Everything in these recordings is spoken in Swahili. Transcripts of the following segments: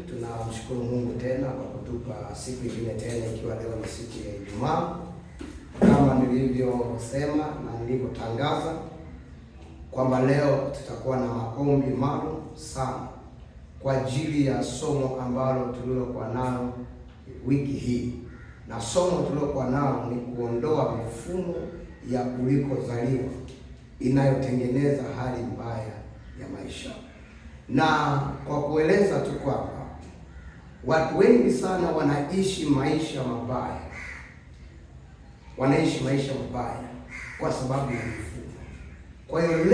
Tunamshukuru Mungu tena kwa kutupa siku nyingine tena, ikiwa leo ni siku ya Ijumaa. Kama nilivyosema na nilivyotangaza kwamba leo tutakuwa na maombi maalum sana kwa ajili ya somo ambalo tulilokuwa nalo wiki hii, na somo tulilokuwa nalo ni kuondoa mifumo ya ulikozaliwa inayotengeneza hali mbaya ya maisha. Na kwa kueleza tu kwamba watu wengi sana wanaishi maisha mabaya, kwa sababu ya mifumo. Kwa hiyo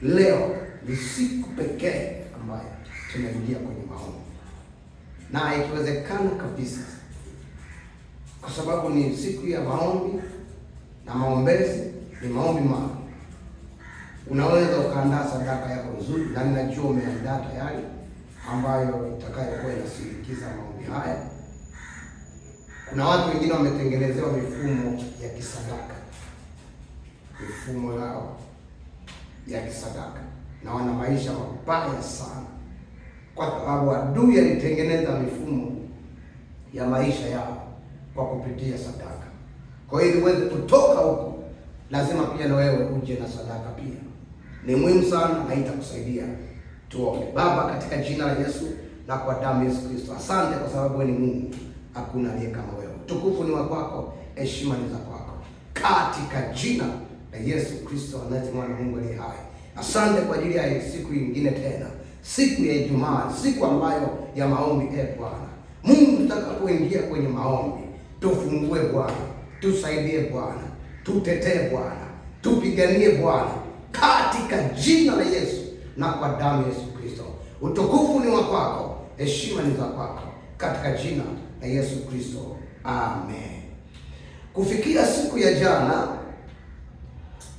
leo ni siku pekee ambayo tunaingia kwenye maombi, na ikiwezekana kabisa, kwa sababu ni siku ya maombi na maombezi, ni maombi maalum. Unaweza ukaandaa sadaka yako nzuri, na ninajua umeandaa tayari, ambayo itakayokuwa inasindikiza maombi haya. Kuna watu wengine wametengenezewa mifumo ya kisadaka, mifumo yao ya kisadaka, na wana maisha mabaya sana, kwa sababu adui alitengeneza mifumo ya maisha yao kwa kupitia sadaka. Kwa hiyo ili uweze kutoka huko, lazima pia na wewe uje na sadaka pia. Ni muhimu sana na itakusaidia. Tuombe. Baba, katika jina la Yesu na kwa damu ya Yesu Kristo, asante kwa sababu wewe ni Mungu, hakuna aliye kama wewe. Tukufu ni wa kwako, heshima ni za kwako, katika jina la Yesu Kristo anaye mwana Mungu aliye hai. Asante kwa ajili ya siku nyingine tena, siku ya Ijumaa, siku ambayo ya maombi. Bwana Mungu, tutakapoingia kwenye maombi, tufungue Bwana, tusaidie Bwana, tutetee Bwana, tupiganie Bwana, katika jina la Yesu na kwa damu ya Yesu Kristo. Utukufu ni wa kwako, heshima ni za kwako, katika jina la Yesu Kristo, amen. Kufikia siku ya jana,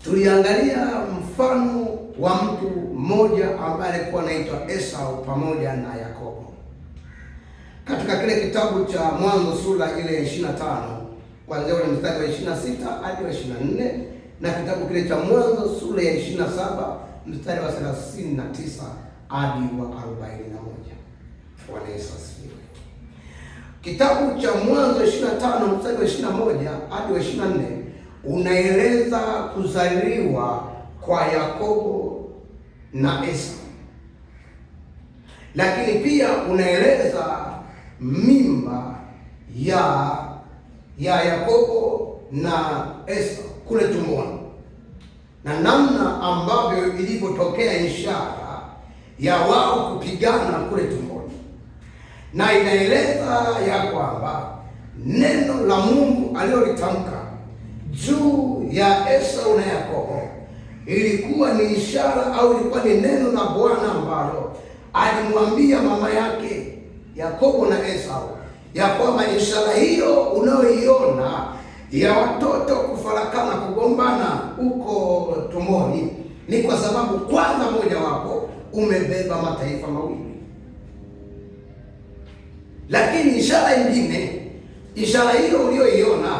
tuliangalia mfano wa mtu mmoja ambaye alikuwa anaitwa Esau pamoja na Yakobo, katika kile kitabu cha Mwanzo sura ile 25 kuanzia ule mstari wa 26 hadi wa 24, na kitabu kile cha Mwanzo sura ya 27 mstari wa 39 hadi wa 41. Bwana Yesu asifiwe. Kitabu cha Mwanzo 25 mstari wa 21 hadi wa 24 unaeleza kuzaliwa kwa Yakobo na Esau, lakini pia unaeleza mimba ya Yakobo na Esau kule tumboni, na namna ambavyo ilipotokea ishara ya wao kupigana kule tumboni, na inaeleza ya kwamba neno la Mungu alilolitamka juu ya Esau na Yakobo ilikuwa ni ishara, au ilikuwa ni neno la Bwana ambalo alimwambia mama yake Yakobo na Esau ya kwamba ishara hiyo unayoiona ya watoto kufarakana, kugombana huko tumboni, ni kwa sababu kwanza moja wapo umebeba mataifa mawili. Lakini ishara nyingine, ishara hiyo uliyoiona,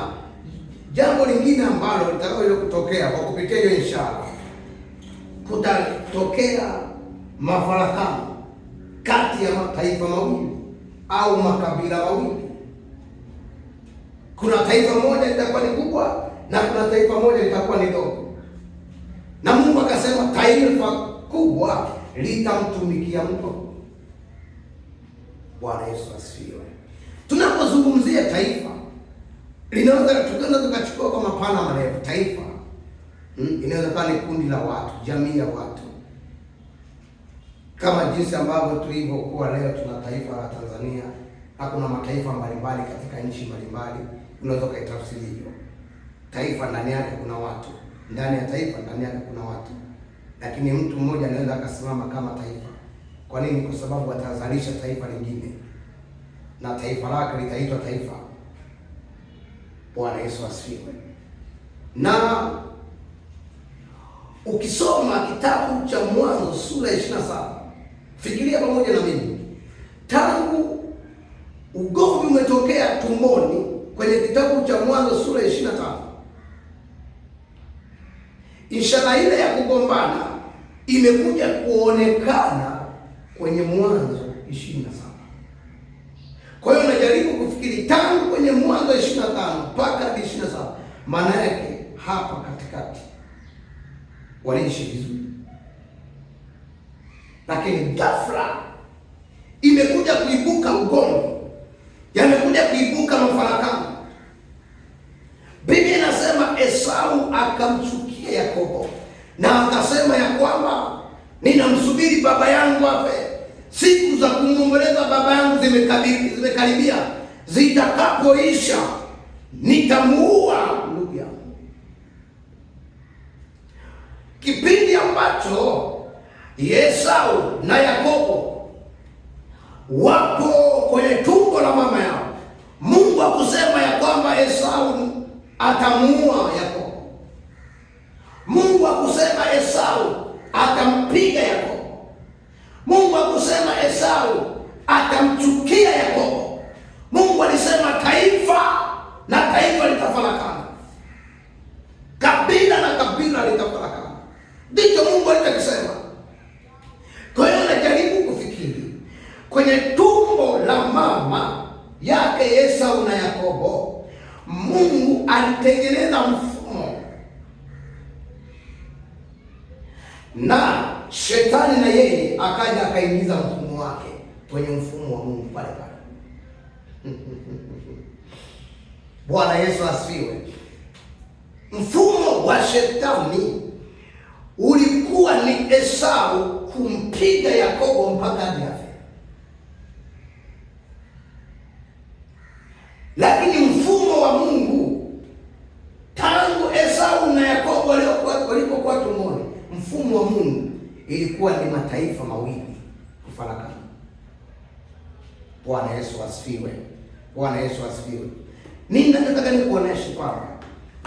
jambo lingine ambalo litakalo kutokea kwa kupitia hiyo ishara, kutatokea mafarakano kati ya mataifa mawili au makabila mawili. Kuna taifa moja litakuwa ni kubwa na kuna taifa moja litakuwa ni dogo, na Mungu akasema taifa kubwa litamtumikia mtu. Bwana Yesu asifiwe. Tunapozungumzia taifa, linaweza tukachukua kwa mapana marefu. Taifa inaweza kuwa ni kundi la watu, jamii ya watu, kama jinsi ambavyo tulivyokuwa leo tuna taifa la Tanzania, na kuna mataifa mbalimbali katika nchi mbalimbali. Unaweza kaitafsiri hivyo. Taifa ndani yake kuna watu, ndani ya taifa ndani yake kuna watu, lakini mtu mmoja anaweza akasimama kama taifa. Kwa nini? Kwa sababu atazalisha taifa lingine, na taifa lake litaitwa taifa. Bwana Yesu asifiwe. Na ukisoma kitabu cha Mwanzo sura ya 27, fikiria pamoja na mimi, tangu ugomvi umetokea tumboni kwenye kitabu cha Mwanzo sura ya 25. Ishara ile ya kugombana imekuja kuonekana kwenye Mwanzo 27. Kwa hiyo najaribu kufikiri tangu kwenye Mwanzo 25 mpaka hadi 27, maana yake hapa katikati waliishi vizuri, lakini ghafla imekuja kuibuka ugomvi, yamekuja kuibuka mafarakano. Biblia inasema Esau akamchukia Yakobo na akasema ya kwamba ninamsubiri baba yangu afe, siku za kumwomboleza baba yangu zimekaribia, zitakapoisha nitamuua ndugu yangu. Kipindi ambacho Esau na Yakobo wapo kwenye tumbo la mama yao, Mungu hakusema ya kwamba Esau atamuua Yakobo. Mungu hakusema Esau atampiga Yakobo. Mungu hakusema Esau atamchukia Yakobo. Mungu alisema taifa na taifa litafarakana, kabila na kabila litafarakana. Ndicho Mungu alichokisema. Kwa hiyo najaribu kufikiri kwenye tumbo la mama yake Esau na Yakobo, Mungu alitengeneza mfumo, na shetani na yeye akaja akaingiza mfumo wake kwenye mfumo wa Mungu pale pale. Bwana Yesu asifiwe. Mfumo wa shetani ulikuwa ni Esau kumpiga Yakobo mpaka afe, lakini mfumo wa Mungu tangu Esau na Yakobo walipokuwa tumboni, mfumo wa Mungu ilikuwa ni mataifa mawili kufarakana. Bwana Yesu asifiwe. Bwana Yesu asifiwe. Ninataka nikuoneshe kwamba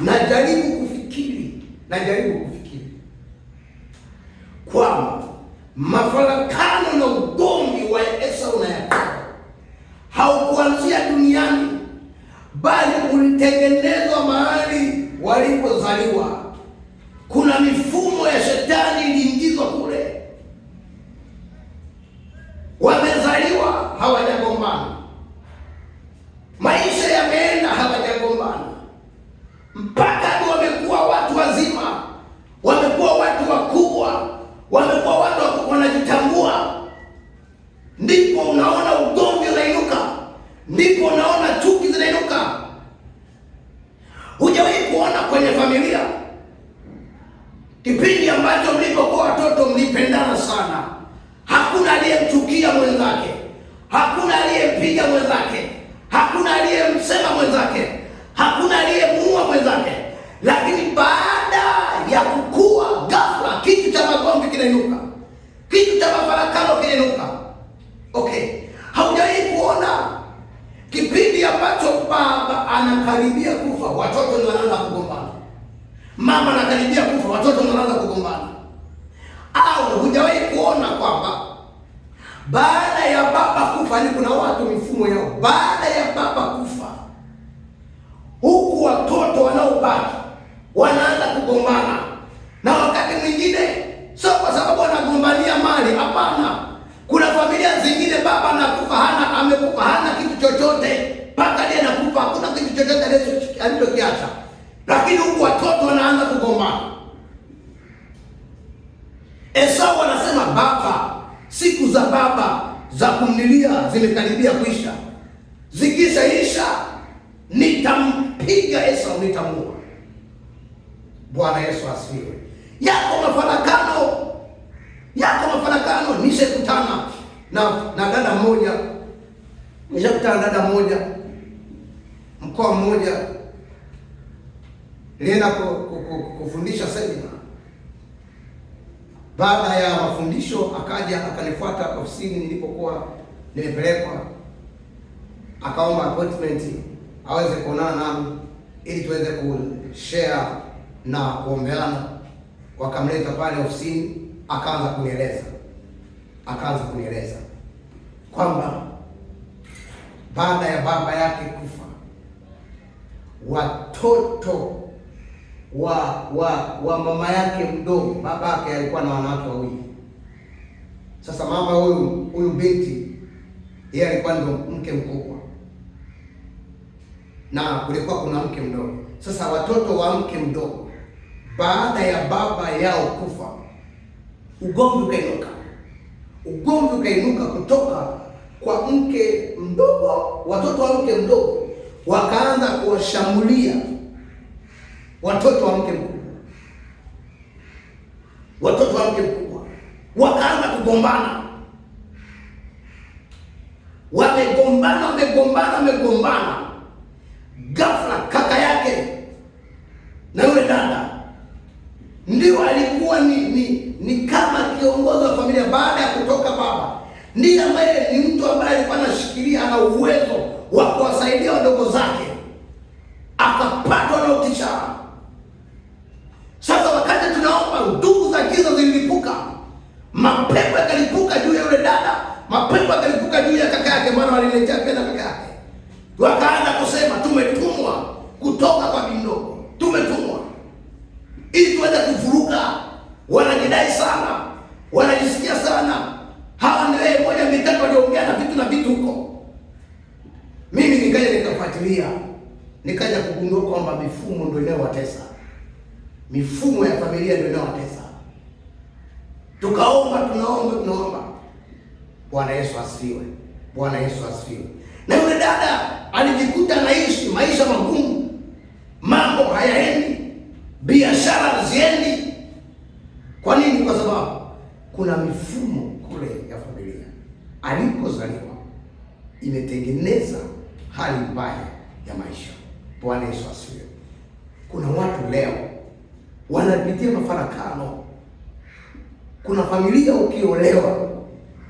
najaribu kufikiri kwamba mafarakano na ugomvi wa Esau na Yakobo haukuanzia duniani, bali ulitengenezwa mahali walipozaliwa. Kuna mifumo ya shetani iliingizwa kule. Wamezaliwa hawajagombana, maisha yameenda hawajagombana, mpaka wamekuwa watu wazima, wamekuwa watu wakubwa, wamekuwa watu wanajitambua, ndipo unaona ugomvi unainuka, ndipo unaona chuki zinainuka. Hujawahi kuona kwenye familia kipindi ambacho mlipokuwa watoto mlipendana sana, hakuna aliyemchukia mwenzake, hakuna aliyempiga mwenzake, hakuna aliyemsema mwenzake, hakuna aliyemuua mwenzake, lakini baada ya kukua ghafla kitu cha magomvi kinainuka, kitu cha mafarakano kinainuka. Okay, haujawahi kuona kipindi ambacho baba anakaribia kufa watoto ndio wanaanza kugombana, mama anakaribia kufa watoto ndio wanaanza kugombana? Au hujawahi kuona kwamba baada ya baba kufa, ni kuna watu mifumo yao, baada ya baba kufa, huku watoto wanaobaki wanaanza kugombana, na wakati mwingine sio kwa sababu wanagombania mali, hapana. Kuna familia zingine baba anakufa, amekufa hana kitu chochote, mpaka ndiye anakufa hakuna kitu chochote alichokiacha, lakini huku watoto wanaanza kugombana. Esau anasema, baba, siku za baba za kumlilia zimekaribia kuisha, zikishaisha nitampiga Esau, nitamuua. Bwana Yesu asifiwe. Yako mafarakano. Nishakutana na dada mmoja, mkoa mmoja, nilienda kufundisha semina. Baada ya mafundisho akaja akanifuata ofisini nilipokuwa nimepelekwa, akaomba appointment aweze kuonana nami ili tuweze kushare na kuombeana. Wakamleta pale ofisini, akaanza kunieleza kwamba baada ya baba yake kufa, watoto wa mama yake mdogo, baba yake alikuwa na wanawake wawili. Sasa mama huyu binti, yeye alikuwa ndio mke mkubwa na kulikuwa kuna mke mdogo. Sasa watoto wa mke mdogo, baada ya baba yao kufa, ugomvi ukainuka kutoka kwa mke mdogo. Watoto wa mke mdogo wakaanza kuwashambulia watoto wa mke mkubwa. Watoto wa mke mkubwa wakaanza kugombana, wamegombana. Ghafla kaka yake na yule dada ndio alikuwa ni kama kiongozi wa familia baada ya kutoka baba, ndiye ambaye ni mtu ambaye alikuwa anashikilia, ana uwezo wa kuwasaidia wadogo zake, akapatwa na ukichaa. Sasa wakati tunaomba, nguvu za giza zililipuka, mapepo yakalipuka juu ya yule dada, mapepo yakalipuka juu ya kaka yake, maana waliletea pesa kaka yake. Wakaanza kusema tumetumwa kutoka kwa bindogo, tumetumwa ili tuweze kuvuruga. Wanajidai sana, wanajisikia sana, hawa ndio moja mitatu waliongea na vitu huko. Mimi nikaja nikafuatilia, nikaja kugundua kwamba mifumo ndio inayowatesa, mifumo ya familia ndio inayowatesa. Tunaomba. Bwana Yesu asifiwe. Bwana Yesu asifiwe. Na yule dada alijikuta anaishi maisha magumu, mambo hayaendi, biashara haziendi. Kwa nini? Kwa sababu kuna mifumo kule ya familia alikozaliwa imetengeneza hali mbaya ya maisha. Bwana Yesu asifiwe. Kuna watu leo wanapitia mafarakano. Kuna familia ukiolewa,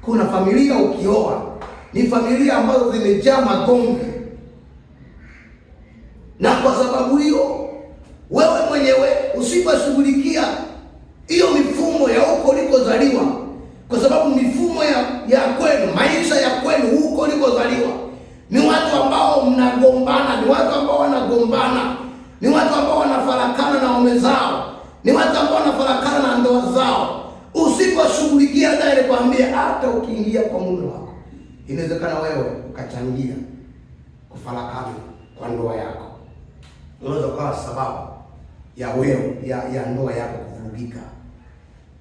kuna familia ukioa, ni familia ambazo zimejaa magomvi. Na kwa sababu hiyo, wewe mwenyewe usiposhughulikia hiyo mifumo ya huko ulikozaliwa, kwa sababu mifumo ya kwenu, maisha ya kwenu huko ulikozaliwa, ni watu ambao mnagombana, ni watu ambao wanagombana, ni watu ambao wanafarakana na waume zao, ni watu ambao wanafarakana na ndoa zao. Usiposhughulikia, hata ile kwambia, hata ukiingia kwa mume wako, inawezekana wewe ukachangia kufarakana kwa ndoa yako. Unaweza kuwa sababu ya wewe ya ndoa yako kuvurugika,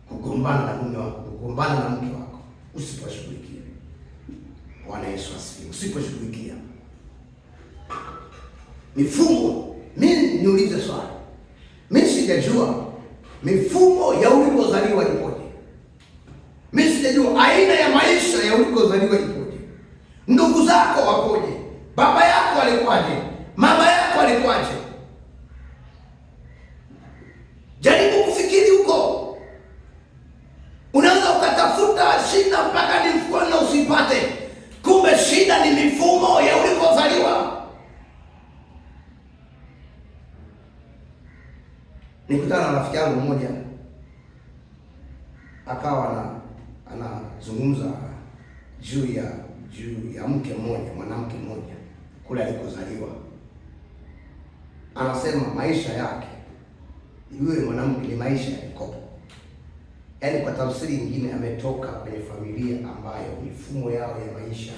kugombana na mume wako, kugombana na mke wako, usiposhughulikia. Bwana Yesu asifiwe. Usiposhughulikia mifumo, mimi niulize swali, mimi sijajua mifumo ya ulikozaliwa ipoje. Mimi sijajua aina ya maisha ya ulikozaliwa ipoje. Ndugu zako wapoje? Baba yako alikuwaje? Mama yako alikuwaje? Jaribu kufikiri huko. Unaweza ukatafuta shida mpaka ni mfukoni na usipate. Kumbe shida ni mifumo ya ulikozaliwa. Nikutana na rafiki yangu mmoja, akawa anazungumza juu ya mke mmoja, mwanamke mmoja kule alikozaliwa. Anasema maisha yake yule mwanamke ni maisha ya mikopo. Yaani kwa tafsiri nyingine, ametoka kwenye familia ambayo mifumo yao ya maisha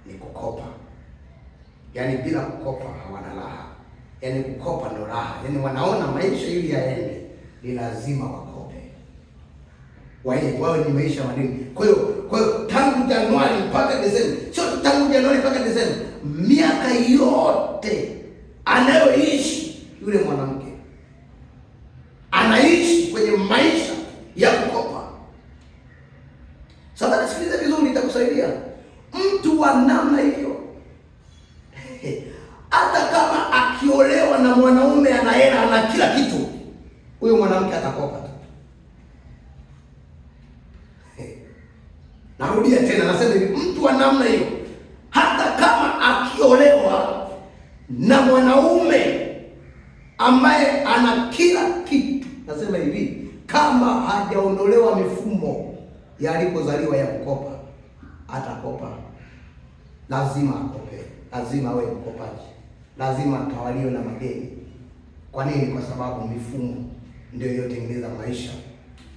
ni kukopa. Yaani bila kukopa hawana raha. Yaani kukopa ndo raha. Yaani wanaona maisha ili yaende ni lazima wakope. Wawe ni maisha madini. Kwa hiyo tangu Januari mpaka Desemba, sio tangu Januari mpaka Desemba, miaka yote anayoishi yule mwanamke anaishi kwenye maisha ya kukopa. Sasa nisikilize vizuri, nitakusaidia. Mtu wa namna hiyo hata kama akiolewa na mwanaume ana hela, ana kila kitu, huyo mwanamke atakopa tu. Narudia tena, nasema hivi, mtu wa namna hiyo hata kama akiolewa na mwanaume ambaye ana kila kitu, nasema hivi, kama hajaondolewa mifumo ya alikozaliwa ya kukopa, atakopa, lazima akope. lazima awe mkopaji, lazima atawaliwe na madeni. Kwa nini? Kwa sababu mifumo ndio iliyotengeneza maisha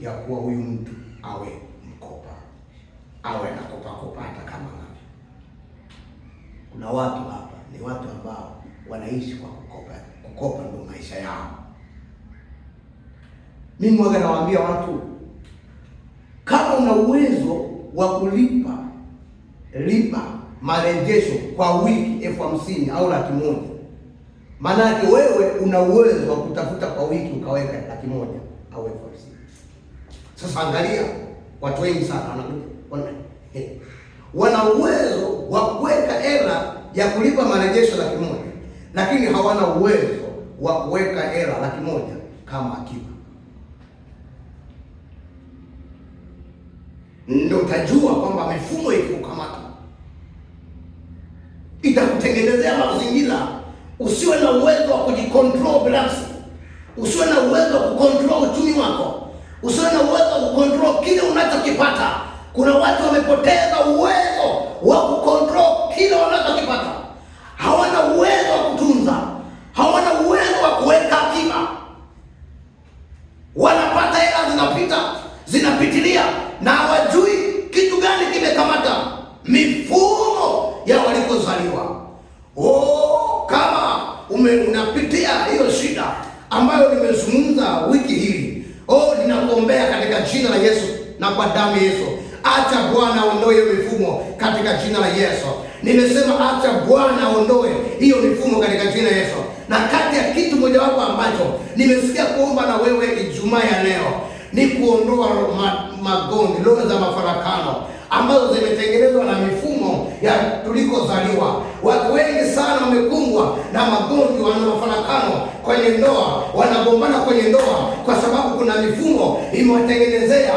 ya kuwa huyu mtu awe mkopa, awe anakopa hata kama ngapi. Kuna watu hapa ni watu ambao wanaishi kwa kukopa. Kukopa ndio maisha yao. Mimi mwaga nawaambia watu, kama una uwezo wa kulipa marejesho kwa wiki 50,000 au 100,000, maana yake wewe una uwezo wa kutafuta kwa wiki ukaweka 100,000 au 50,000. Sasa angalia, watu wengi sana wana uwezo wa kuweka hela ya kulipa marejesho 100,000, lakini hawana uwezo wa kuweka hela 100,000 kama akiba. Ndio utajua kwamba mifumo ikukamata, itakutengenezea mazingira usiwe na uwezo wa kujikontrol binafsi, usiwe na uwezo wa kukontrol uchumi wako, usiwe na uwezo wa kukontrol kile unachokipata. Kuna watu wamepoteza uwezo wa kukontrol kile wanachokipata, hawana uwezo wa kutunza, hawana uwezo wa kuweka akiba. Wanapata hela zinapitilia na hawajui kitu gani kimekamata mifumo ya walikozaliwa. Kama unapitia hiyo shida ambayo nimezungumza wiki hii, ninakuombea katika jina la Yesu na kwa damu ya Yesu. Acha Bwana aondoe hiyo mifumo katika jina la Yesu. Nimesema acha Bwana aondoe hiyo mifumo katika jina la Yesu. Na kati ya kitu mojawapo ambacho nimesikia kuomba na wewe Ijumaa ya leo ni kuondoa magomvi, roho za mafarakano ambazo zimetengenezwa na mifumo ya tulikozaliwa. Watu wengi sana wamekumbwa na magomvi, wana mafarakano kwenye ndoa, wanagombana kwenye ndoa kwa sababu kuna mifumo imewatengenezea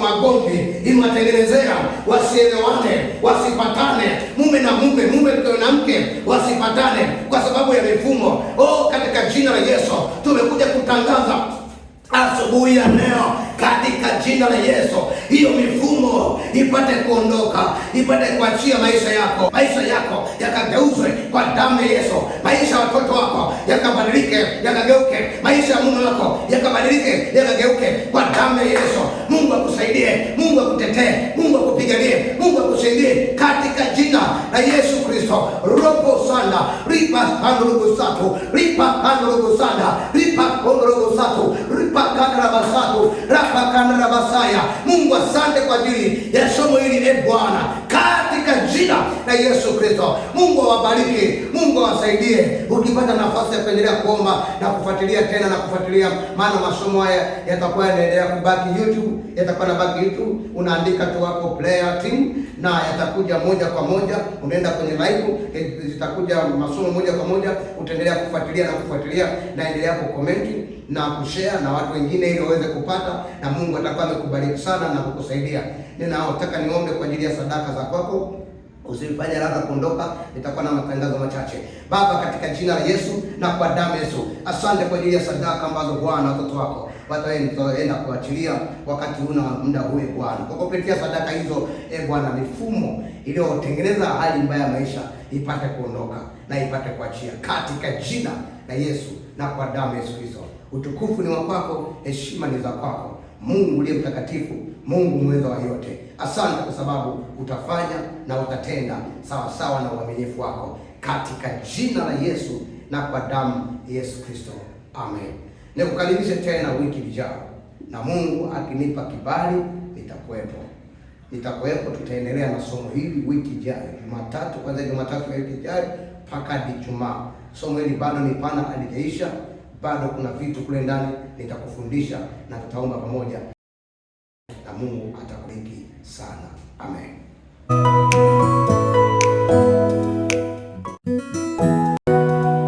magomvi, imewatengenezea wasielewane, wasipatane, mume na mume, mume na mke wasipatane kwa sababu ya mifumo. Katika jina la Yesu tumekuja kutangaza asubuhi ya leo katika jina la Yesu, hiyo mifumo ipate kuondoka, ipate kuachia maisha yako yakageuzwe kwa damu ya Yesu. Maisha ya watoto wako yakabadilike, yakageuke. Maisha ya mume wako yakabadilike, yakageuke kwa damu ya Yesu. Mungu akusaidie, Mungu akutetee, Mungu akupiganie, Mungu akusaidie katika jina la Yesu Kristo. Robo sanda ripa kandrubu satu, ripa kandrubu sanda, ripa kandrubu satu, ripa kandrubu satu, rapa kandrubu basaya. Mungu asante kwa ajili ya somo hili Bwana, katika jina la Yesu Kristo. Mungu awabariki, Mungu awasaidie. Ukipata nafasi ya kuendelea kuomba na kufuatilia tena na kufuatilia, maana masomo haya yatakuwa yanaendelea kubaki YouTube, yatakuwa nabaki YouTube. Unaandika tu hapo Prayer Team na yatakuja moja kwa moja. Unaenda kwenye live, zitakuja masomo moja kwa moja. Utaendelea kufuatilia na endelea kucomment na kushare na watu wengine ili waweze kupata, na Mungu atakuwa amekubariki sana na kukusaidia. Ninataka niombe kwa ajili ya sadaka za kwako. Usifanye haraka kuondoka, nitakuwa na matangazo machache. Baba, katika jina la Yesu na kwa damu Yesu, asante kwa ajili ya sadaka ambazo Bwana watoto wako wataenda kuachilia wakati una muda huu Bwana. Kwa kupitia sadaka hizo Bwana, mifumo iliyotengeneza hali mbaya ya maisha ipate kuondoka na ipate kuachia katika jina la Yesu na kwa damu Yesu Kristo. Utukufu ni wa kwako, heshima ni za kwako, Mungu uliye mtakatifu, Mungu mweza wa yote. Asante kwa sababu utafanya na utatenda sawa sawa na uaminifu wako, katika jina la Yesu na kwa damu Yesu Kristo. Amen. Nikukaribishe tena wiki ijayo, na Mungu akinipa kibali nitakuwepo. Tutaendelea na somo hili wiki ijayo, Jumatatu, kwanza Jumatatu ya wiki ijayo mpaka Ijumaa. Somo hili bado ni pana, halijaisha. Bado kuna vitu kule ndani nitakufundisha na tutaomba pamoja, na Mungu atakubariki sana. Amen.